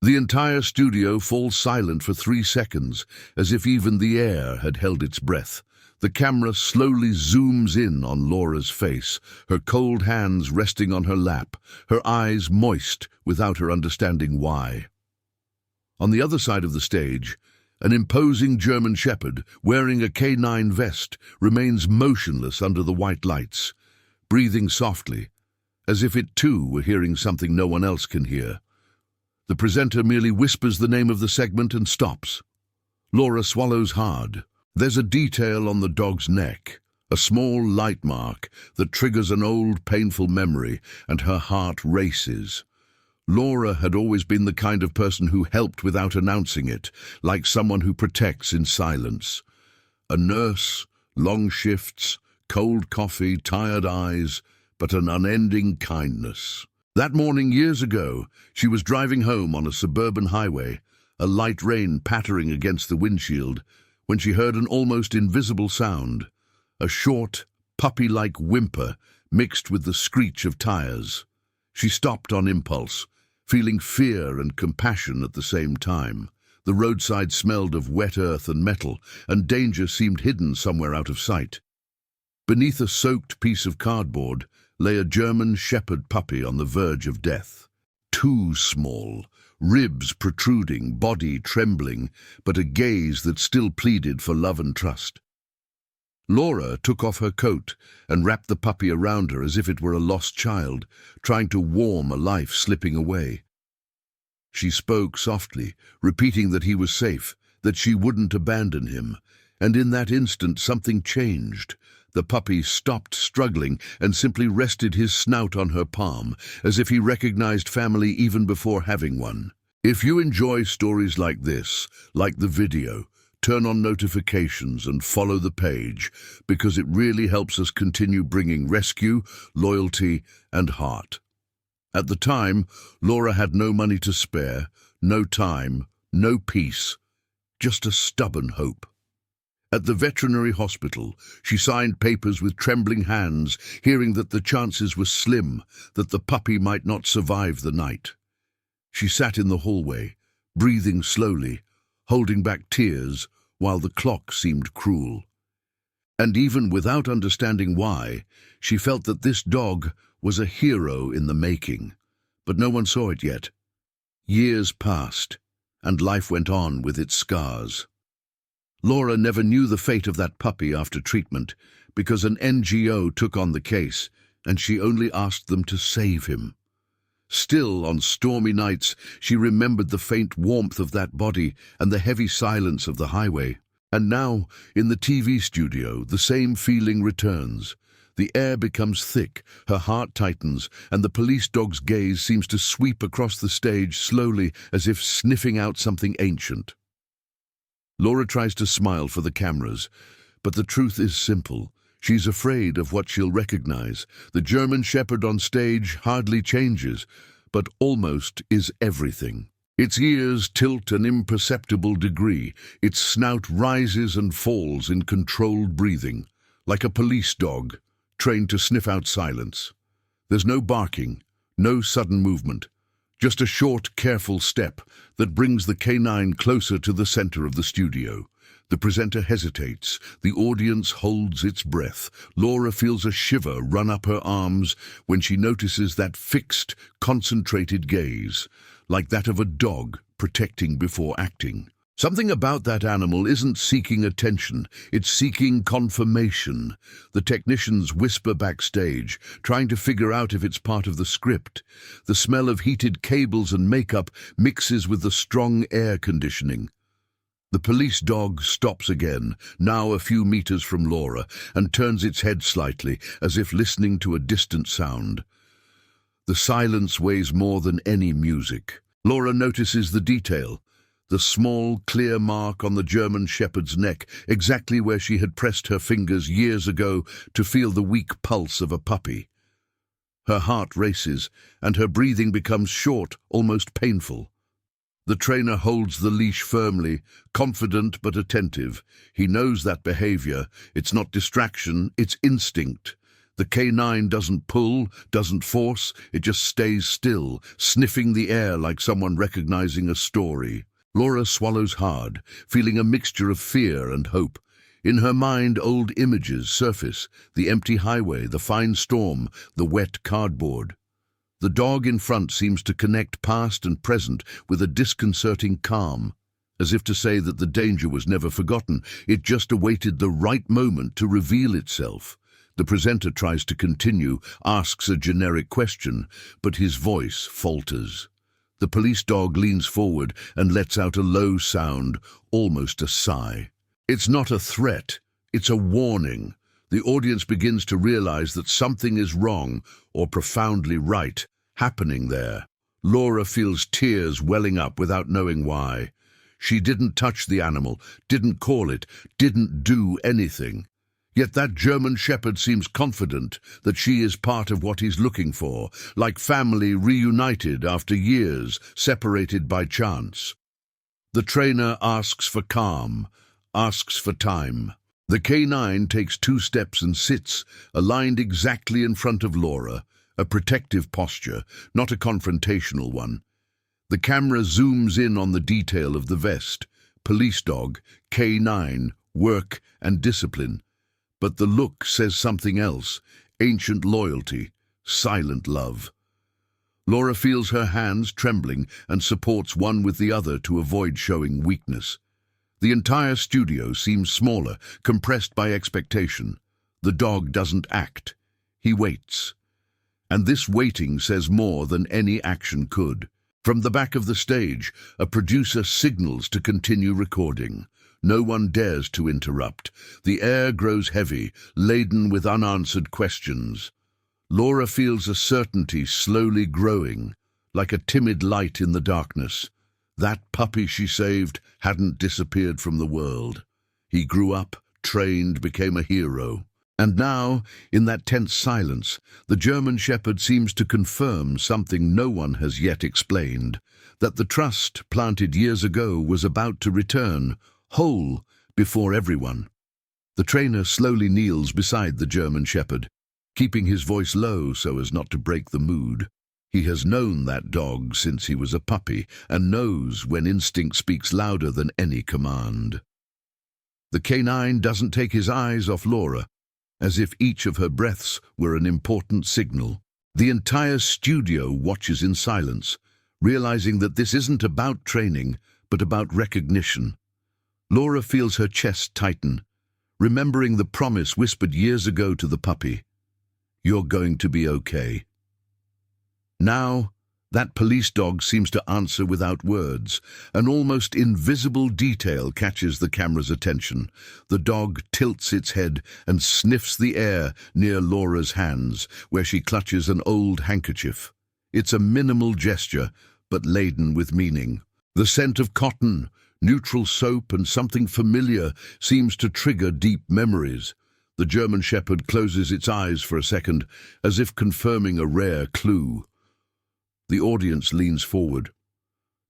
The entire studio falls silent for 3 seconds, as if even the air had held its breath. The camera slowly zooms in on Laura's face, her cold hands resting on her lap, her eyes moist without her understanding why. On the other side of the stage, an imposing German Shepherd, wearing a K9 vest, remains motionless under the white lights, breathing softly, as if it too were hearing something no one else can hear. The presenter merely whispers the name of the segment and stops. Laura swallows hard. There's a detail on the dog's neck, a small light mark that triggers an old, painful memory, and her heart races. Laura had always been the kind of person who helped without announcing it, like someone who protects in silence. A nurse, long shifts, cold coffee, tired eyes, but an unending kindness. That morning years ago, she was driving home on a suburban highway, a light rain pattering against the windshield, when she heard an almost invisible sound, a short, puppy-like whimper mixed with the screech of tires. She stopped on impulse, feeling fear and compassion at the same time. The roadside smelled of wet earth and metal, and danger seemed hidden somewhere out of sight. Beneath a soaked piece of cardboard lay a German Shepherd puppy on the verge of death. Too small, ribs protruding, body trembling, but a gaze that still pleaded for love and trust. Laura took off her coat and wrapped the puppy around her as if it were a lost child, trying to warm a life slipping away. She spoke softly, repeating that he was safe, that she wouldn't abandon him, and in that instant something changed. The puppy stopped struggling and simply rested his snout on her palm, as if he recognized family even before having one. If you enjoy stories like this, like the video, turn on notifications and follow the page, because it really helps us continue bringing rescue, loyalty, and heart. At the time, Laura had no money to spare, no time, no peace, just a stubborn hope. At the veterinary hospital, she signed papers with trembling hands, hearing that the chances were slim, that the puppy might not survive the night. She sat in the hallway, breathing slowly, holding back tears, while the clock seemed cruel. And even without understanding why, she felt that this dog was a hero in the making. But no one saw it yet. Years passed, and life went on with its scars. Laura never knew the fate of that puppy after treatment, because an NGO took on the case, and she only asked them to save him. Still, on stormy nights, she remembered the faint warmth of that body and the heavy silence of the highway. And now, in the TV studio, the same feeling returns. The air becomes thick, her heart tightens, and the police dog's gaze seems to sweep across the stage slowly, as if sniffing out something ancient. Laura tries to smile for the cameras, but the truth is simple. She's afraid of what she'll recognize. The German Shepherd on stage hardly changes, but almost is everything. Its ears tilt an imperceptible degree. Its snout rises and falls in controlled breathing, like a police dog trained to sniff out silence. There's no barking, no sudden movement, just a short, careful step that brings the K9 closer to the center of the studio. The presenter hesitates. The audience holds its breath. Laura feels a shiver run up her arms when she notices that fixed, concentrated gaze, like that of a dog protecting before acting. Something about that animal isn't seeking attention, it's seeking confirmation. The technicians whisper backstage, trying to figure out if it's part of the script. The smell of heated cables and makeup mixes with the strong air conditioning. The police dog stops again, now a few meters from Laura, and turns its head slightly, as if listening to a distant sound. The silence weighs more than any music. Laura notices the detail. The small, clear mark on the German Shepherd's neck, exactly where she had pressed her fingers years ago to feel the weak pulse of a puppy. Her heart races, and her breathing becomes short, almost painful. The trainer holds the leash firmly, confident but attentive. He knows that behavior. It's not distraction, it's instinct. The K9 doesn't pull, doesn't force, it just stays still, sniffing the air like someone recognizing a story. Laura swallows hard, feeling a mixture of fear and hope. In her mind, old images surface: the empty highway, the fine storm, the wet cardboard. The dog in front seems to connect past and present with a disconcerting calm, as if to say that the danger was never forgotten, it just awaited the right moment to reveal itself. The presenter tries to continue, asks a generic question, but his voice falters. The police dog leans forward and lets out a low sound, almost a sigh. It's not a threat, it's a warning. The audience begins to realize that something is wrong, or profoundly right, happening there. Laura feels tears welling up without knowing why. She didn't touch the animal, didn't call it, didn't do anything. Yet that German Shepherd seems confident that she is part of what he's looking for, like family reunited after years separated by chance. The trainer asks for calm, asks for time. The K9 takes 2 steps and sits, aligned exactly in front of Laura, a protective posture, not a confrontational one. The camera zooms in on the detail of the vest: police dog, K9, work and discipline. But the look says something else: ancient loyalty, silent love. Laura feels her hands trembling and supports one with the other to avoid showing weakness. The entire studio seems smaller, compressed by expectation. The dog doesn't act. He waits. And this waiting says more than any action could. From the back of the stage, a producer signals to continue recording. No one dares to interrupt. The air grows heavy, laden with unanswered questions. Laura feels a certainty slowly growing, like a timid light in the darkness. That puppy she saved hadn't disappeared from the world. He grew up, trained, became a hero. And now, in that tense silence, the German Shepherd seems to confirm something no one has yet explained: that the trust planted years ago was about to return, whole, before everyone. The trainer slowly kneels beside the German Shepherd, keeping his voice low so as not to break the mood. He has known that dog since he was a puppy, and knows when instinct speaks louder than any command. The K9 doesn't take his eyes off Laura, as if each of her breaths were an important signal. The entire studio watches in silence, realizing that this isn't about training, but about recognition. Laura feels her chest tighten, remembering the promise whispered years ago to the puppy: "You're going to be okay." Now, that police dog seems to answer without words. An almost invisible detail catches the camera's attention. The dog tilts its head and sniffs the air near Laura's hands, where she clutches an old handkerchief. It's a minimal gesture, but laden with meaning. The scent of cotton, neutral soap, and something familiar seems to trigger deep memories. The German Shepherd closes its eyes for a second, as if confirming a rare clue. The audience leans forward.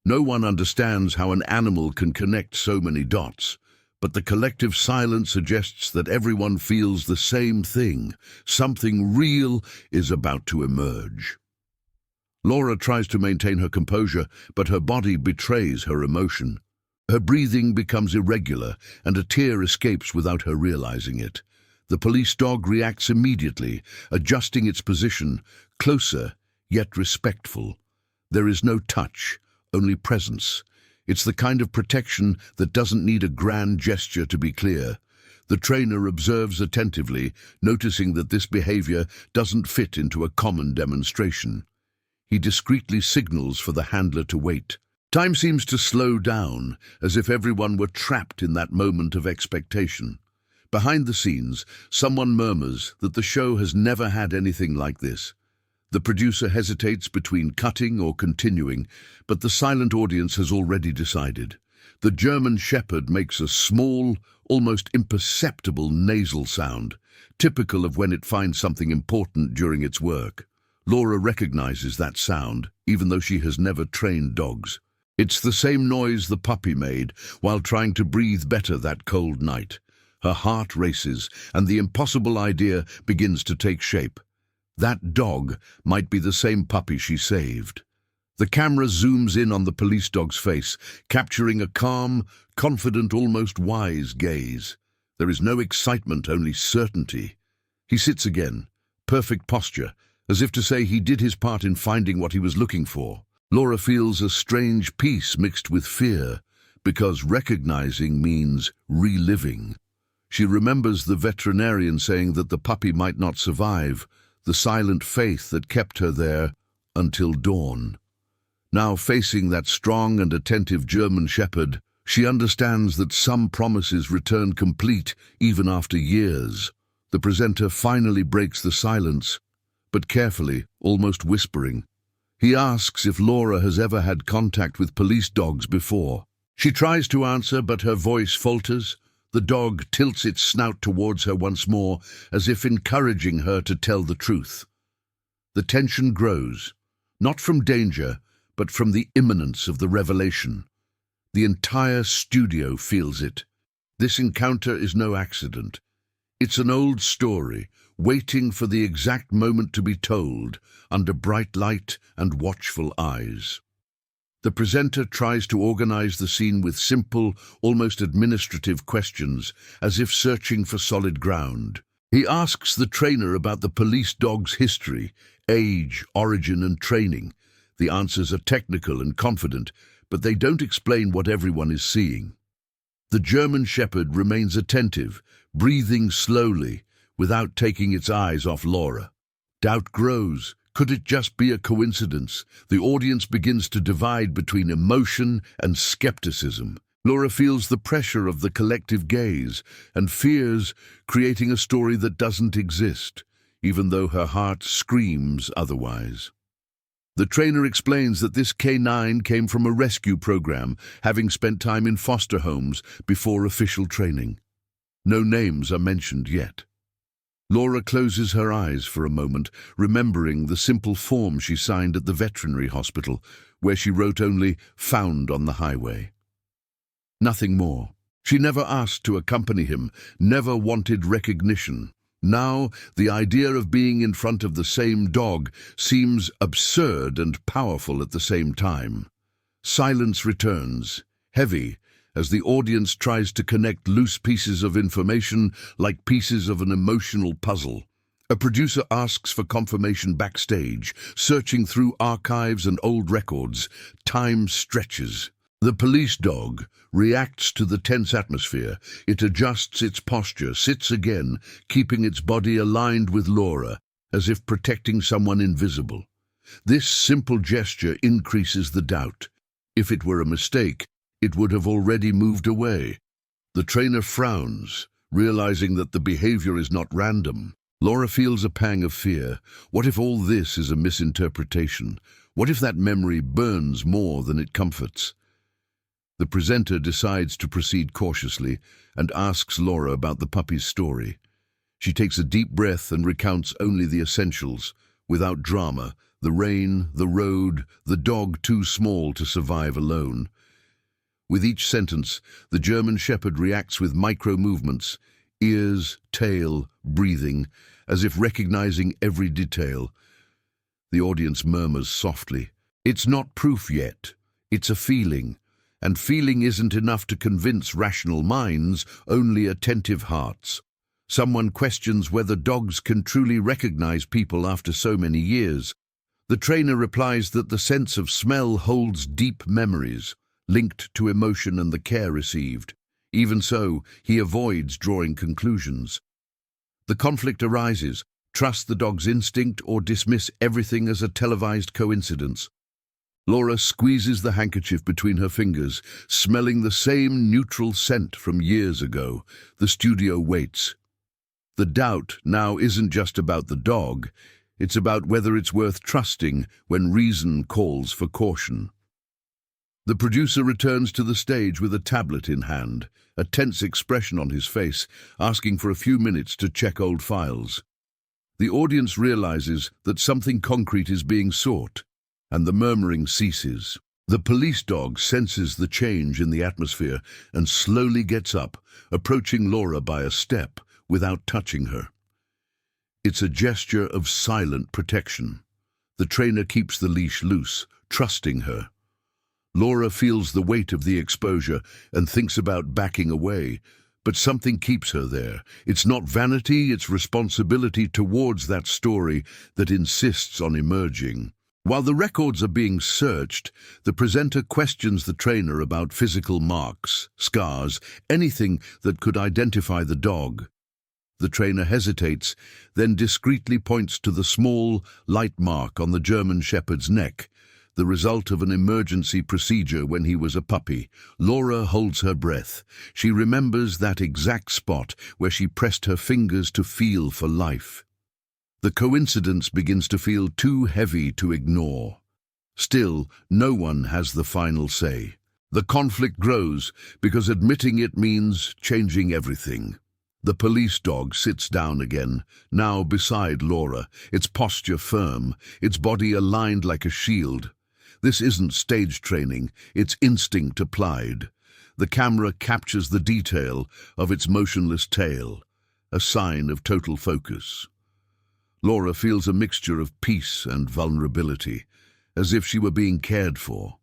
No one understands how an animal can connect so many dots, but the collective silence suggests that everyone feels the same thing. Something real is about to emerge. Laura tries to maintain her composure, but her body betrays her emotion. Her breathing becomes irregular, and a tear escapes without her realizing it. The police dog reacts immediately, adjusting its position, closer, yet respectful. There is no touch, only presence. It's the kind of protection that doesn't need a grand gesture to be clear. The trainer observes attentively, noticing that this behavior doesn't fit into a common demonstration. He discreetly signals for the handler to wait. Time seems to slow down, as if everyone were trapped in that moment of expectation. Behind the scenes, someone murmurs that the show has never had anything like this. The producer hesitates between cutting or continuing, but the silent audience has already decided. The German Shepherd makes a small, almost imperceptible nasal sound, typical of when it finds something important during its work. Laura recognizes that sound, even though she has never trained dogs. It's the same noise the puppy made while trying to breathe better that cold night. Her heart races, and the impossible idea begins to take shape. That dog might be the same puppy she saved. The camera zooms in on the police dog's face, capturing a calm, confident, almost wise gaze. There is no excitement, only certainty. He sits again, perfect posture, as if to say he did his part in finding what he was looking for. Laura feels a strange peace mixed with fear, because recognizing means reliving. She remembers the veterinarian saying that the puppy might not survive, the silent faith that kept her there until dawn. Now facing that strong and attentive German Shepherd, she understands that some promises return complete even after years. The presenter finally breaks the silence, but carefully, almost whispering. He asks if Laura has ever had contact with police dogs before. She tries to answer, but her voice falters. The dog tilts its snout towards her once more, as if encouraging her to tell the truth. The tension grows, not from danger, but from the imminence of the revelation. The entire studio feels it. This encounter is no accident. It's an old story, waiting for the exact moment to be told, under bright light and watchful eyes. The presenter tries to organize the scene with simple, almost administrative questions, as if searching for solid ground. He asks the trainer about the police dog's history, age, origin, and training. The answers are technical and confident, but they don't explain what everyone is seeing. The German Shepherd remains attentive, breathing slowly, without taking its eyes off Laura. Doubt grows. Could it just be a coincidence? The audience begins to divide between emotion and skepticism. Laura feels the pressure of the collective gaze and fears creating a story that doesn't exist, even though her heart screams otherwise. The trainer explains that this canine came from a rescue program, having spent time in foster homes before official training. No names are mentioned yet. Laura closes her eyes for a moment, remembering the simple form she signed at the veterinary hospital, where she wrote only "found on the highway." Nothing more. She never asked to accompany him, never wanted recognition. Now, the idea of being in front of the same dog seems absurd and powerful at the same time. Silence returns, heavy, as the audience tries to connect loose pieces of information like pieces of an emotional puzzle. A producer asks for confirmation backstage, searching through archives and old records. Time stretches. The police dog reacts to the tense atmosphere. It adjusts its posture, sits again, keeping its body aligned with Laura, as if protecting someone invisible. This simple gesture increases the doubt. If it were a mistake, it would have already moved away. The trainer frowns, realizing that the behavior is not random. Laura feels a pang of fear. What if all this is a misinterpretation? What if that memory burns more than it comforts? The presenter decides to proceed cautiously and asks Laura about the puppy's story. She takes a deep breath and recounts only the essentials, without drama: the rain, the road, the dog too small to survive alone. With each sentence, the German Shepherd reacts with micro-movements, ears, tail, breathing, as if recognizing every detail. The audience murmurs softly. It's not proof yet. It's a feeling. And feeling isn't enough to convince rational minds, only attentive hearts. Someone questions whether dogs can truly recognize people after so many years. The trainer replies that the sense of smell holds deep memories, linked to emotion and the care received. Even so, he avoids drawing conclusions. The conflict arises: trust the dog's instinct or dismiss everything as a televised coincidence. Laura squeezes the handkerchief between her fingers, smelling the same neutral scent from years ago. The studio waits. The doubt now isn't just about the dog. It's about whether it's worth trusting when reason calls for caution. The producer returns to the stage with a tablet in hand, a tense expression on his face, asking for a few minutes to check old files. The audience realizes that something concrete is being sought, and the murmuring ceases. The police dog senses the change in the atmosphere and slowly gets up, approaching Laura by a step without touching her. It's a gesture of silent protection. The trainer keeps the leash loose, trusting her. Laura feels the weight of the exposure and thinks about backing away, but something keeps her there. It's not vanity, it's responsibility towards that story that insists on emerging. While the records are being searched, the presenter questions the trainer about physical marks, scars, anything that could identify the dog. The trainer hesitates, then discreetly points to the small, light mark on the German Shepherd's neck, the result of an emergency procedure when he was a puppy. Laura holds her breath. She remembers that exact spot where she pressed her fingers to feel for life. The coincidence begins to feel too heavy to ignore. Still, no one has the final say. The conflict grows because admitting it means changing everything. The police dog sits down again, now beside Laura, its posture firm, its body aligned like a shield. This isn't stage training, it's instinct applied. The camera captures the detail of its motionless tail, a sign of total focus. Laura feels a mixture of peace and vulnerability, as if she were being cared for.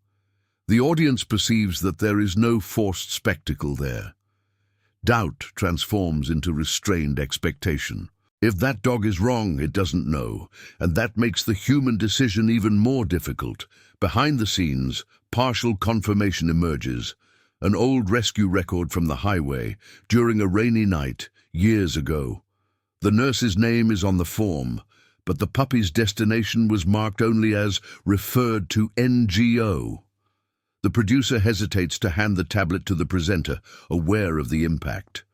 The audience perceives that there is no forced spectacle there. Doubt transforms into restrained expectation. If that dog is wrong, it doesn't know, and that makes the human decision even more difficult. Behind the scenes, partial confirmation emerges. An old rescue record from the highway during a rainy night years ago. The nurse's name is on the form, but the puppy's destination was marked only as referred to NGO. The producer hesitates to hand the tablet to the presenter, aware of the impact.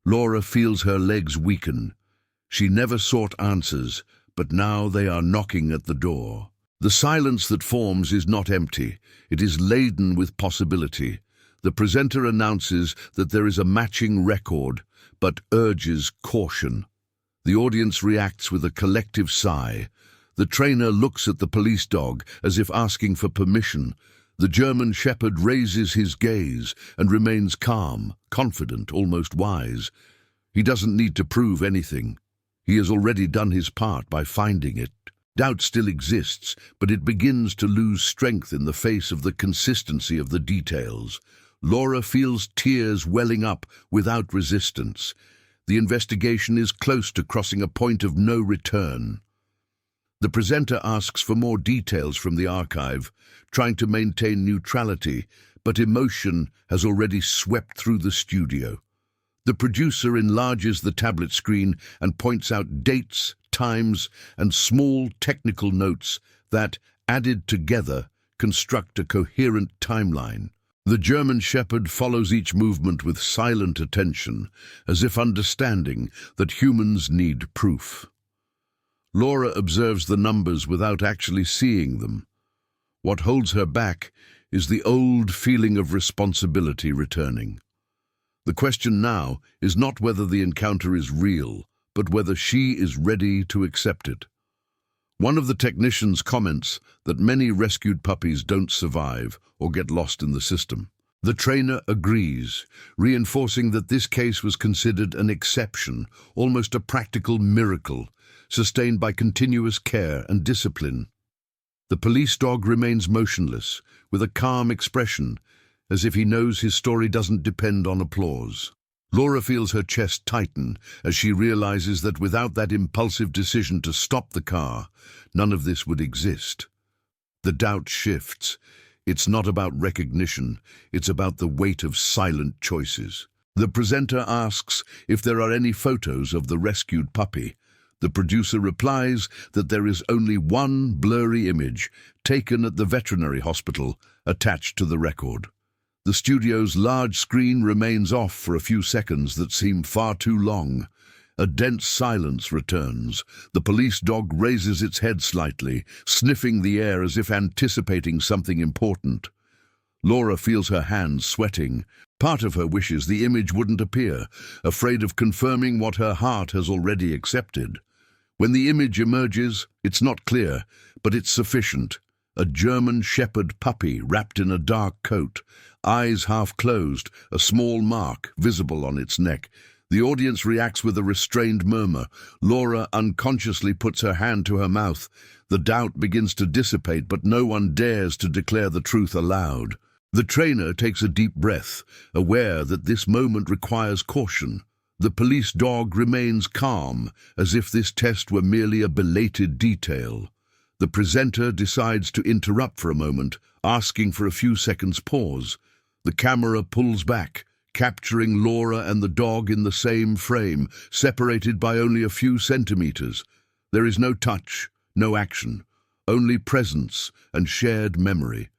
Laura feels her legs weaken. She never sought answers, but now they are knocking at the door. The silence that forms is not empty. It is laden with possibility. The presenter announces that there is a matching record, but urges caution. The audience reacts with a collective sigh. The trainer looks at the police dog as if asking for permission. The German Shepherd raises his gaze and remains calm, confident, almost wise. He doesn't need to prove anything. He has already done his part by finding it. Doubt still exists, but it begins to lose strength in the face of the consistency of the details. Laura feels tears welling up without resistance. The investigation is close to crossing a point of no return. The presenter asks for more details from the archive, trying to maintain neutrality, but emotion has already swept through the studio. The producer enlarges the tablet screen and points out dates, times, and small technical notes that, added together, construct a coherent timeline. The German Shepherd follows each movement with silent attention, as if understanding that humans need proof. Laura observes the numbers without actually seeing them. What holds her back is the old feeling of responsibility returning. The question now is not whether the encounter is real, but whether she is ready to accept it. One of the technicians comments that many rescued puppies don't survive or get lost in the system. The trainer agrees, reinforcing that this case was considered an exception, almost a practical miracle, sustained by continuous care and discipline. The police dog remains motionless, with a calm expression, as if he knows his story doesn't depend on applause. Laura feels her chest tighten as she realizes that without that impulsive decision to stop the car, none of this would exist. The doubt shifts. It's not about recognition, it's about the weight of silent choices. The presenter asks if there are any photos of the rescued puppy. The producer replies that there is only one blurry image, taken at the veterinary hospital, attached to the record. The studio's large screen remains off for a few seconds that seem far too long. A dense silence returns. The police dog raises its head slightly, sniffing the air as if anticipating something important. Laura feels her hands sweating. Part of her wishes the image wouldn't appear, afraid of confirming what her heart has already accepted. When the image emerges, it's not clear, but it's sufficient. A German Shepherd puppy wrapped in a dark coat, eyes half closed, a small mark visible on its neck. The audience reacts with a restrained murmur. Laura unconsciously puts her hand to her mouth. The doubt begins to dissipate, but no one dares to declare the truth aloud. The trainer takes a deep breath, aware that this moment requires caution. The police dog remains calm, as if this test were merely a belated detail. The presenter decides to interrupt for a moment, asking for a few seconds' pause. The camera pulls back, capturing Laura and the dog in the same frame, separated by only a few centimeters. There is no touch, no action, only presence and shared memory.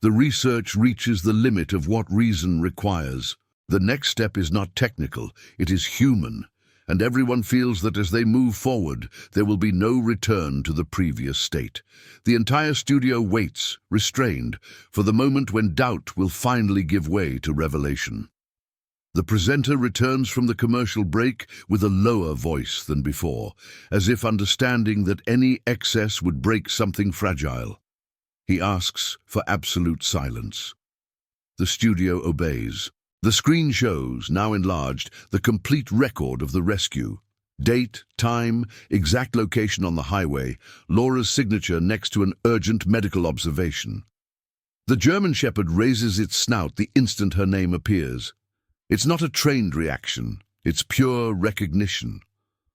The research reaches the limit of what reason requires. The next step is not technical, it is human, and everyone feels that as they move forward, there will be no return to the previous state. The entire studio waits, restrained, for the moment when doubt will finally give way to revelation. The presenter returns from the commercial break with a lower voice than before, as if understanding that any excess would break something fragile. He asks for absolute silence. The studio obeys. The screen shows, now enlarged, the complete record of the rescue. Date, time, exact location on the highway, Laura's signature next to an urgent medical observation. The German Shepherd raises its snout the instant her name appears. It's not a trained reaction, it's pure recognition.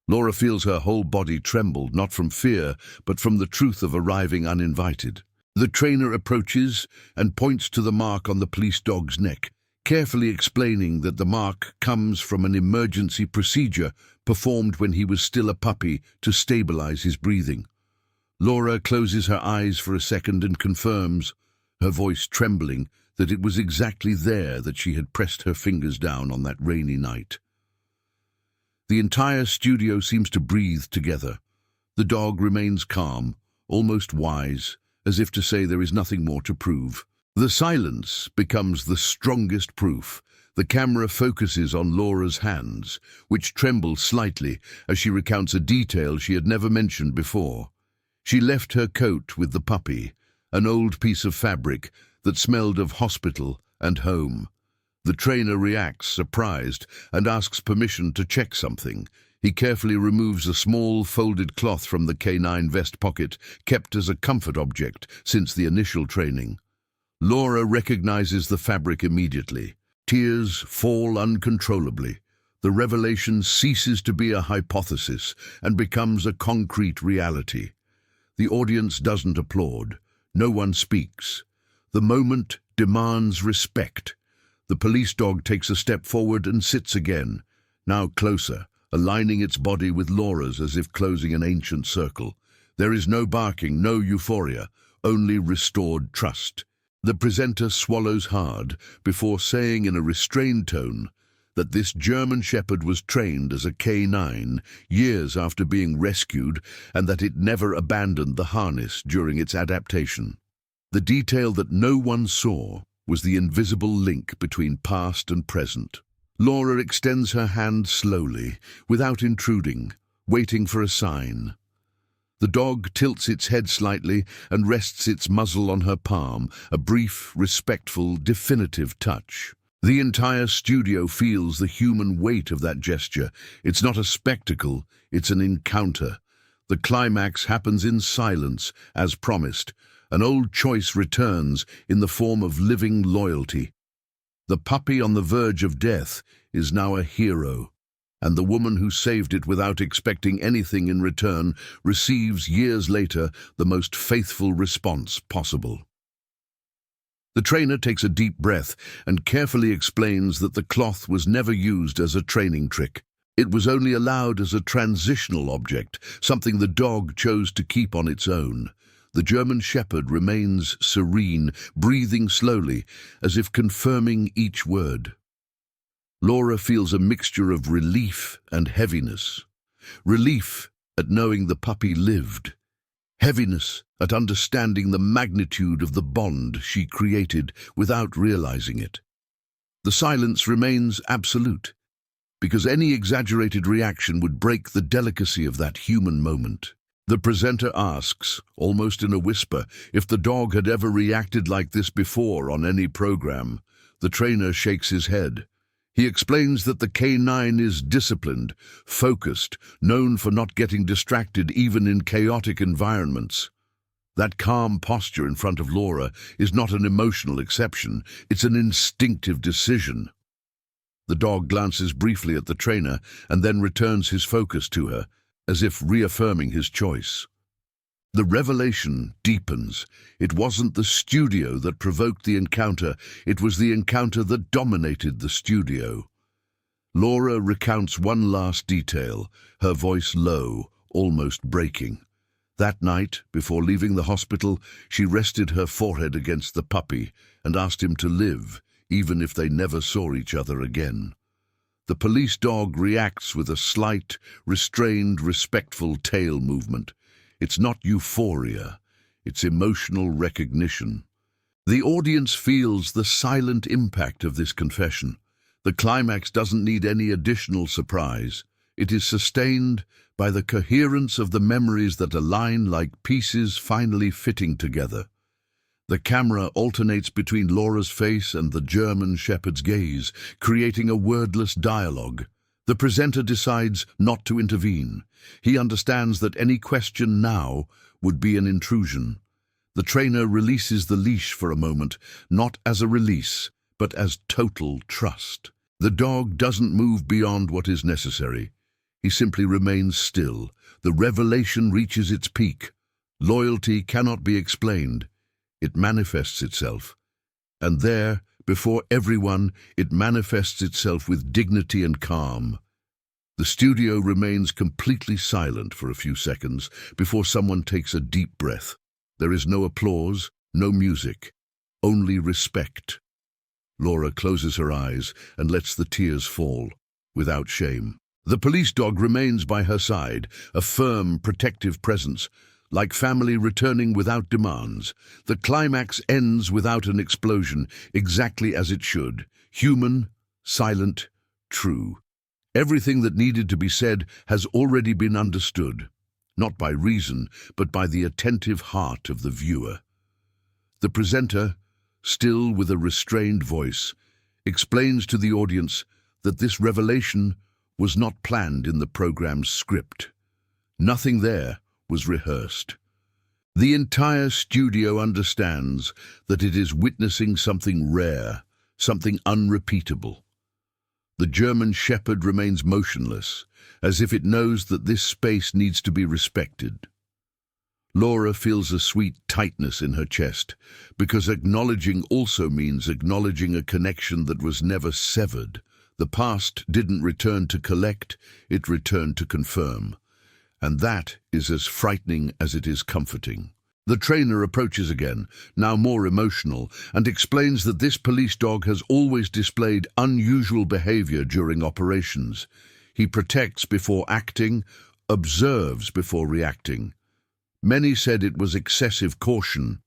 Laura feels her whole body tremble, not from fear, but from the truth of arriving uninvited. The trainer approaches and points to the mark on the police dog's neck, carefully explaining that the mark comes from an emergency procedure performed when he was still a puppy to stabilize his breathing. Laura closes her eyes for a second and confirms, her voice trembling, that it was exactly there that she had pressed her fingers down on that rainy night. The entire studio seems to breathe together. The dog remains calm, almost wise, as if to say there is nothing more to prove. The silence becomes the strongest proof. The camera focuses on Laura's hands, which tremble slightly as she recounts a detail she had never mentioned before. She left her coat with the puppy, an old piece of fabric that smelled of hospital and home. The trainer reacts, surprised, and asks permission to check something. He carefully removes a small folded cloth from the canine vest pocket, kept as a comfort object since the initial training. Laura recognizes the fabric immediately. Tears fall uncontrollably. The revelation ceases to be a hypothesis and becomes a concrete reality. The audience doesn't applaud. No one speaks. The moment demands respect. The police dog takes a step forward and sits again, now closer, aligning its body with Laura's as if closing an ancient circle. There is no barking, no euphoria, only restored trust. The presenter swallows hard before saying in a restrained tone that this German Shepherd was trained as a K9 years after being rescued and that it never abandoned the harness during its adaptation. The detail that no one saw was the invisible link between past and present. Laura extends her hand slowly, without intruding, waiting for a sign. The dog tilts its head slightly and rests its muzzle on her palm, a brief, respectful, definitive touch. The entire studio feels the human weight of that gesture. It's not a spectacle, it's an encounter. The climax happens in silence, as promised. An old choice returns in the form of living loyalty. The puppy on the verge of death is now a hero, and the woman who saved it without expecting anything in return receives years later the most faithful response possible. The trainer takes a deep breath and carefully explains that the cloth was never used as a training trick. It was only allowed as a transitional object, something the dog chose to keep on its own. The German Shepherd remains serene, breathing slowly, as if confirming each word. Laura feels a mixture of relief and heaviness. Relief at knowing the puppy lived. Heaviness at understanding the magnitude of the bond she created without realizing it. The silence remains absolute, because any exaggerated reaction would break the delicacy of that human moment. The presenter asks, almost in a whisper, if the dog had ever reacted like this before on any program. The trainer shakes his head. He explains that the canine is disciplined, focused, known for not getting distracted even in chaotic environments. That calm posture in front of Laura is not an emotional exception, it's an instinctive decision. The dog glances briefly at the trainer and then returns his focus to her, as if reaffirming his choice. The revelation deepens. It wasn't the studio that provoked the encounter, it was the encounter that dominated the studio. Laura recounts one last detail, her voice low, almost breaking. That night, before leaving the hospital, she rested her forehead against the puppy and asked him to live, even if they never saw each other again. The police dog reacts with a slight, restrained, respectful tail movement. It's not euphoria, it's emotional recognition. The audience feels the silent impact of this confession. The climax doesn't need any additional surprise. It is sustained by the coherence of the memories that align like pieces finally fitting together. The camera alternates between Laura's face and the German shepherd's gaze, creating a wordless dialogue. The presenter decides not to intervene. He understands that any question now would be an intrusion. The trainer releases the leash for a moment, not as a release, but as total trust. The dog doesn't move beyond what is necessary. He simply remains still. The revelation reaches its peak. Loyalty cannot be explained. It manifests itself. And there, before everyone, it manifests itself with dignity and calm. The studio remains completely silent for a few seconds before someone takes a deep breath. There is no applause, no music, only respect. Laura closes her eyes and lets the tears fall, without shame. The police dog remains by her side, a firm, protective presence, like family returning without demands. The climax ends without an explosion, exactly as it should. Human, silent, true. Everything that needed to be said has already been understood, not by reason, but by the attentive heart of the viewer. The presenter, still with a restrained voice, explains to the audience that this revelation was not planned in the program's script. Nothing there was rehearsed. The entire studio understands that it is witnessing something rare, something unrepeatable. The German shepherd remains motionless, as if it knows that this space needs to be respected. Laura feels a sweet tightness in her chest, because acknowledging also means acknowledging a connection that was never severed. The past didn't return to collect, it returned to confirm. And that is as frightening as it is comforting. The trainer approaches again, now more emotional, and explains that this police dog has always displayed unusual behavior during operations. He protects before acting, observes before reacting. Many said it was excessive caution.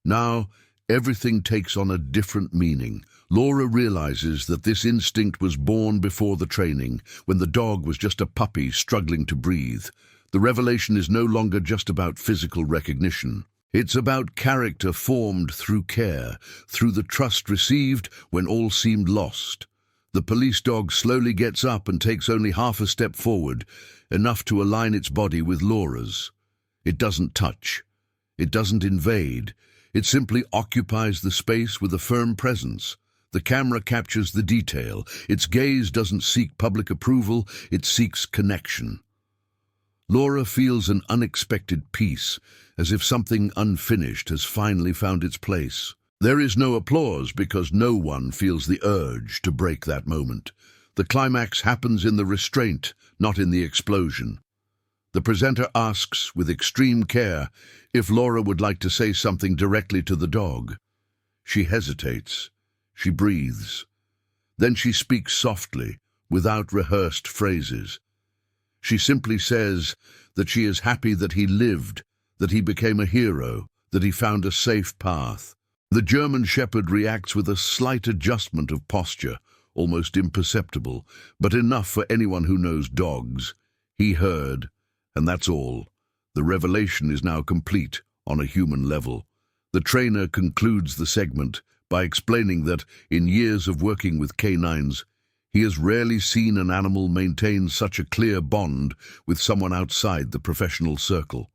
Now, everything takes on a different meaning. Laura realizes that this instinct was born before the training, when the dog was just a puppy struggling to breathe. The revelation is no longer just about physical recognition. It's about character formed through care, through the trust received when all seemed lost. The police dog slowly gets up and takes only half a step forward, enough to align its body with Laura's. It doesn't touch. It doesn't invade. It simply occupies the space with a firm presence. The camera captures the detail. Its gaze doesn't seek public approval, it seeks connection. Laura feels an unexpected peace, as if something unfinished has finally found its place. There is no applause because no one feels the urge to break that moment. The climax happens in the restraint, not in the explosion. The presenter asks, with extreme care, if Laura would like to say something directly to the dog. She hesitates. She breathes. Then she speaks softly, without rehearsed phrases. She simply says that she is happy that he lived, that he became a hero, that he found a safe path. The German shepherd reacts with a slight adjustment of posture, almost imperceptible, but enough for anyone who knows dogs. He heard, and that's all. The revelation is now complete on a human level. The trainer concludes the segment by explaining that, in years of working with canines, he has rarely seen an animal maintain such a clear bond with someone outside the professional circle.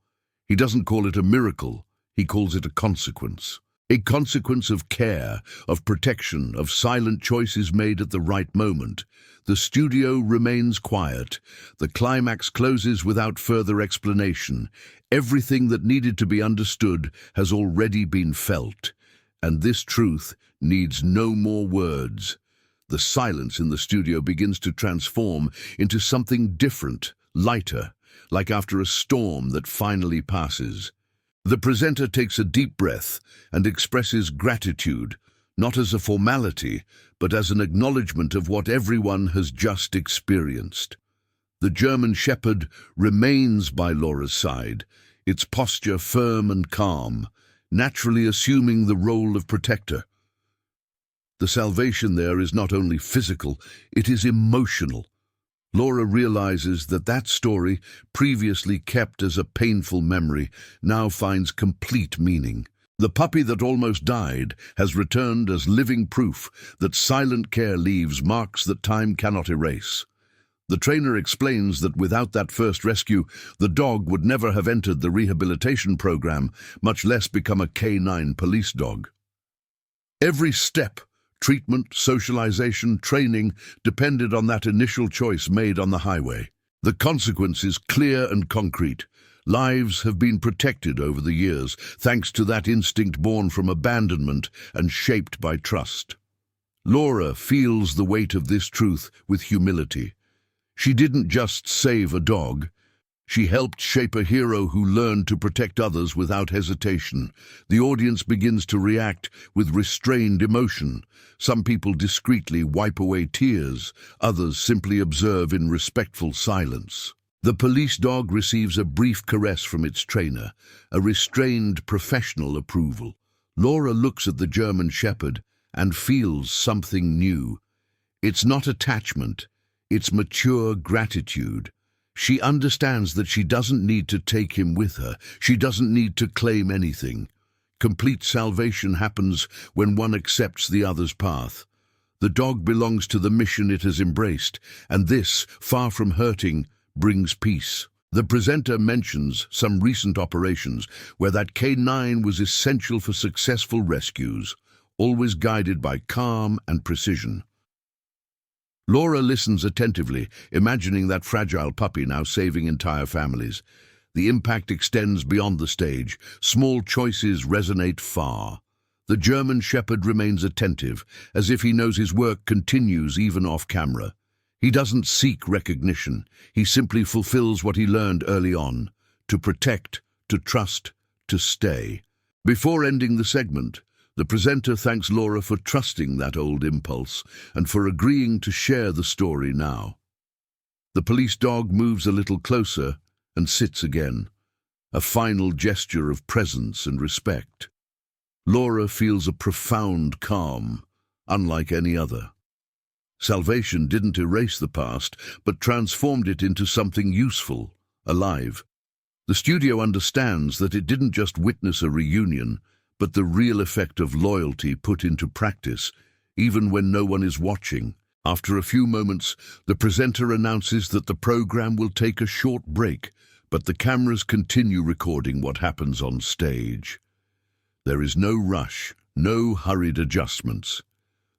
He doesn't call it a miracle, he calls it a consequence. A consequence of care, of protection, of silent choices made at the right moment. The studio remains quiet. The climax closes without further explanation. Everything that needed to be understood has already been felt. And this truth needs no more words. The silence in the studio begins to transform into something different, lighter, like after a storm that finally passes. The presenter takes a deep breath and expresses gratitude, not as a formality, but as an acknowledgement of what everyone has just experienced. The German Shepherd remains by Laura's side, its posture firm and calm, naturally assuming the role of protector. The salvation there is not only physical, it is emotional. Laura realizes that that story, previously kept as a painful memory, now finds complete meaning. The puppy that almost died has returned as living proof that silent care leaves marks that time cannot erase. The trainer explains that without that first rescue, the dog would never have entered the rehabilitation program, much less become a canine police dog. Every step, treatment, socialization, training, depended on that initial choice made on the highway. The consequence is clear and concrete. Lives have been protected over the years, thanks to that instinct born from abandonment and shaped by trust. Laura feels the weight of this truth with humility. She didn't just save a dog. She helped shape a hero who learned to protect others without hesitation. The audience begins to react with restrained emotion. Some people discreetly wipe away tears, others simply observe in respectful silence. The police dog receives a brief caress from its trainer, a restrained professional approval. Laura looks at the German Shepherd and feels something new. It's not attachment, it's mature gratitude. She understands that she doesn't need to take him with her. She doesn't need to claim anything. Complete salvation happens when one accepts the other's path. The dog belongs to the mission it has embraced, and this, far from hurting, brings peace. The presenter mentions some recent operations where that canine was essential for successful rescues, always guided by calm and precision. Laura listens attentively, imagining that fragile puppy now saving entire families. The impact extends beyond the stage. Small choices resonate far. The German Shepherd remains attentive, as if he knows his work continues even off camera. He doesn't seek recognition. He simply fulfills what he learned early on: to protect, to trust, to stay. Before ending the segment, the presenter thanks Laura for trusting that old impulse and for agreeing to share the story now. The police dog moves a little closer and sits again, a final gesture of presence and respect. Laura feels a profound calm, unlike any other. Salvation didn't erase the past, but transformed it into something useful, alive. The studio understands that it didn't just witness a reunion, but the real effect of loyalty put into practice, even when no one is watching. After a few moments, the presenter announces that the program will take a short break, but the cameras continue recording what happens on stage. There is no rush, no hurried adjustments.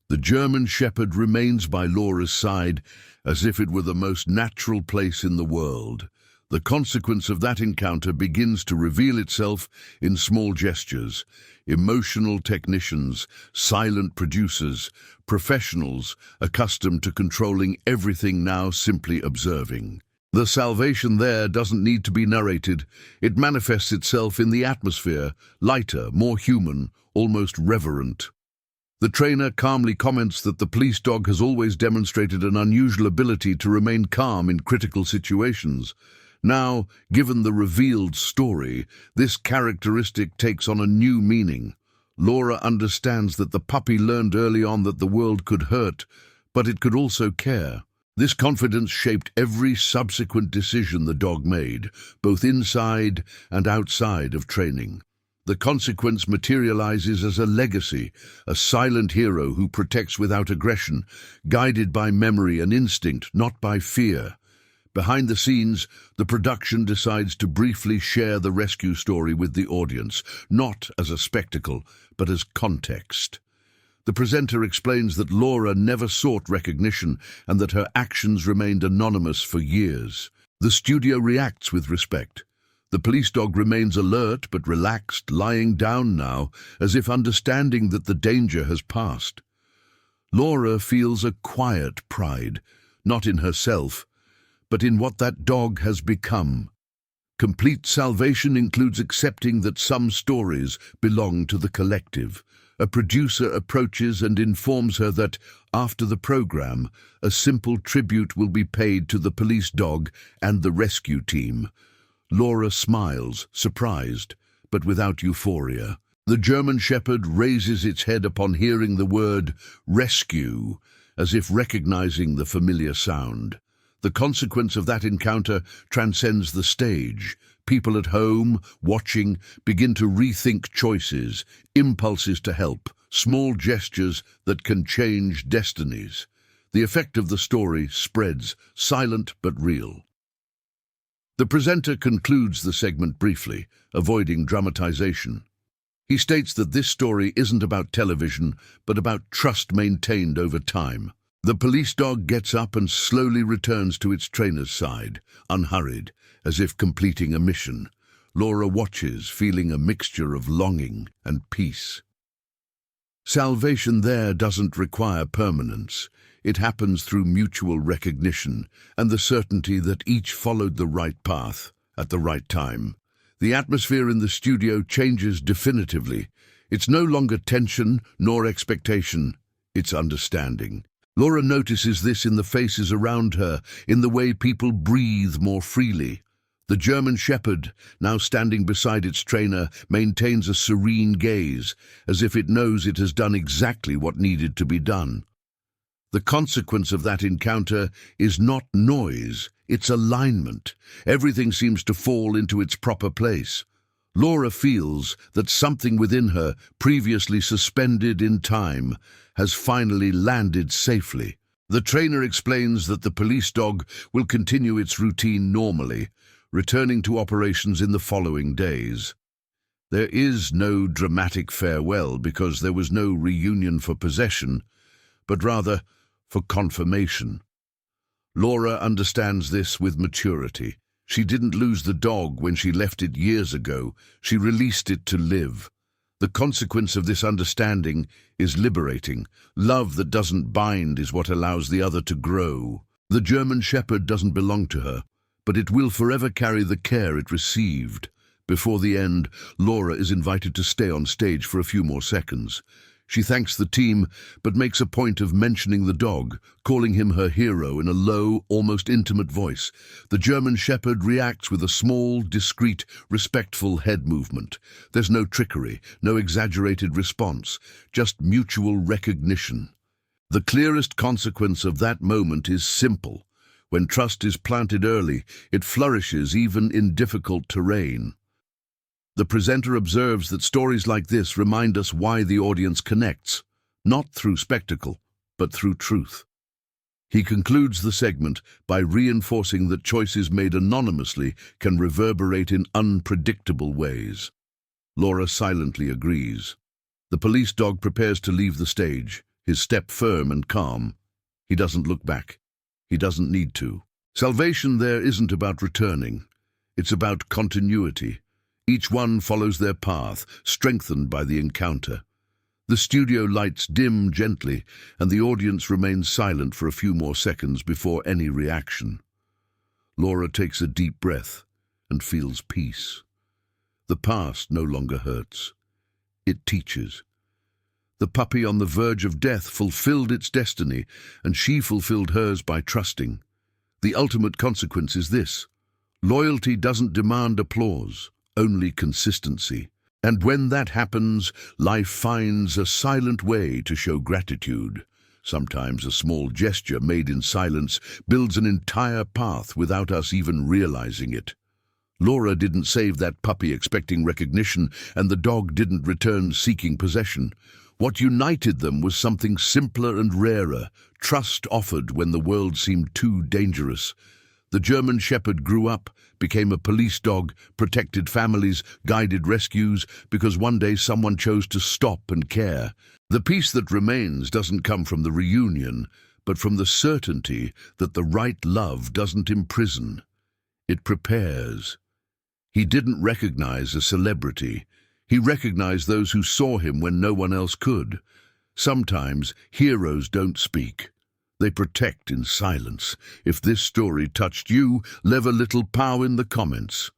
The German Shepherd remains by Laura's side as if it were the most natural place in the world. The consequence of that encounter begins to reveal itself in small gestures. Emotional technicians, silent producers, professionals accustomed to controlling everything now simply observing. The salvation there doesn't need to be narrated. It manifests itself in the atmosphere, lighter, more human, almost reverent. The trainer calmly comments that the police dog has always demonstrated an unusual ability to remain calm in critical situations. Now, given the revealed story, this characteristic takes on a new meaning. Laura understands that the puppy learned early on that the world could hurt, but it could also care. This confidence shaped every subsequent decision the dog made, both inside and outside of training. The consequence materializes as a legacy, a silent hero who protects without aggression, guided by memory and instinct, not by fear. Behind the scenes, the production decides to briefly share the rescue story with the audience, not as a spectacle, but as context. The presenter explains that Laura never sought recognition and that her actions remained anonymous for years. The studio reacts with respect. The police dog remains alert but relaxed, lying down now, as if understanding that the danger has passed. Laura feels a quiet pride, not in herself, but in what that dog has become. Complete salvation includes accepting that some stories belong to the collective. A producer approaches and informs her that, after the program, a simple tribute will be paid to the police dog and the rescue team. Laura smiles, surprised, but without euphoria. The German Shepherd raises its head upon hearing the word rescue, as if recognizing the familiar sound. The consequence of that encounter transcends the stage. People at home, watching, begin to rethink choices, impulses to help, small gestures that can change destinies. The effect of the story spreads, silent but real. The presenter concludes the segment briefly, avoiding dramatization. He states that this story isn't about television, but about trust maintained over time. The police dog gets up and slowly returns to its trainer's side, unhurried, as if completing a mission. Laura watches, feeling a mixture of longing and peace. Salvation there doesn't require permanence. It happens through mutual recognition and the certainty that each followed the right path at the right time. The atmosphere in the studio changes definitively. It's no longer tension nor expectation, it's understanding. Laura notices this in the faces around her, in the way people breathe more freely. The German Shepherd, now standing beside its trainer, maintains a serene gaze, as if it knows it has done exactly what needed to be done. The consequence of that encounter is not noise, it's alignment. Everything seems to fall into its proper place. Laura feels that something within her, previously suspended in time, has finally landed safely. The trainer explains that the police dog will continue its routine normally, returning to operations in the following days. There is no dramatic farewell because there was no reunion for possession, but rather for confirmation. Laura understands this with maturity. She didn't lose the dog when she left it years ago. She released it to live. The consequence of this understanding is liberating. Love that doesn't bind is what allows the other to grow. The German Shepherd doesn't belong to her, but it will forever carry the care it received. Before the end, Laura is invited to stay on stage for a few more seconds. She thanks the team, but makes a point of mentioning the dog, calling him her hero in a low, almost intimate voice. The German Shepherd reacts with a small, discreet, respectful head movement. There's no trickery, no exaggerated response, just mutual recognition. The clearest consequence of that moment is simple. When trust is planted early, it flourishes even in difficult terrain. The presenter observes that stories like this remind us why the audience connects, not through spectacle, but through truth. He concludes the segment by reinforcing that choices made anonymously can reverberate in unpredictable ways. Laura silently agrees. The police dog prepares to leave the stage, his step firm and calm. He doesn't look back. He doesn't need to. Salvation there isn't about returning. It's about continuity. Each one follows their path, strengthened by the encounter. The studio lights dim gently, and the audience remains silent for a few more seconds before any reaction. Laura takes a deep breath and feels peace. The past no longer hurts. It teaches. The puppy on the verge of death fulfilled its destiny, and she fulfilled hers by trusting. The ultimate consequence is this: loyalty doesn't demand applause, only consistency. And when that happens, life finds a silent way to show gratitude. Sometimes a small gesture made in silence builds an entire path without us even realizing it. Laura didn't save that puppy expecting recognition, and the dog didn't return seeking possession. What united them was something simpler and rarer: trust offered when the world seemed too dangerous. The German Shepherd grew up, became a police dog, protected families, guided rescues, because one day someone chose to stop and care. The peace that remains doesn't come from the reunion, but from the certainty that the right love doesn't imprison. It prepares. He didn't recognize a celebrity. He recognized those who saw him when no one else could. Sometimes heroes don't speak. They protect in silence. If this story touched you, leave a little pow in the comments.